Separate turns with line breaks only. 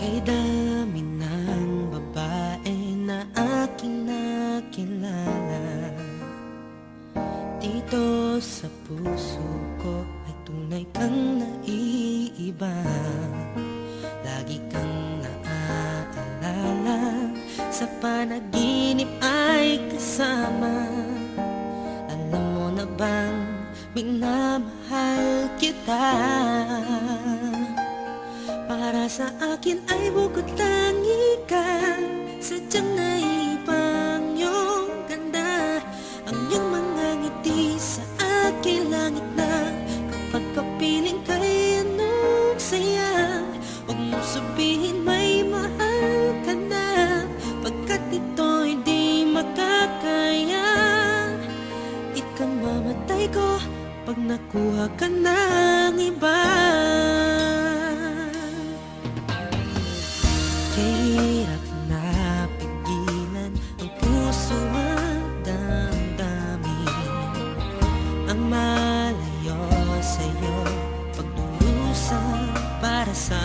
Kay dami ng babae na aking nakilala, dito sa puso ko ay tunay kang naiiba. Lagi kang naaalala, sa panaginip ay kasama. Alam mo na bang minamahal kita? Para sa akin ay bukod tangi ka, sadyang naibang iyong ganda. Ang iyong mga ngiti sa aking langit na, kapag kapiling ka'y anong saya. Huwag mo sabihin may mahal ka na, pagkat ito'y di makakaya. Ikamamatay ko pag nakuha ka ng iba. Hirap na pigilan ang puso at damdamin ang malayo sa'yo, pagdurusa para sa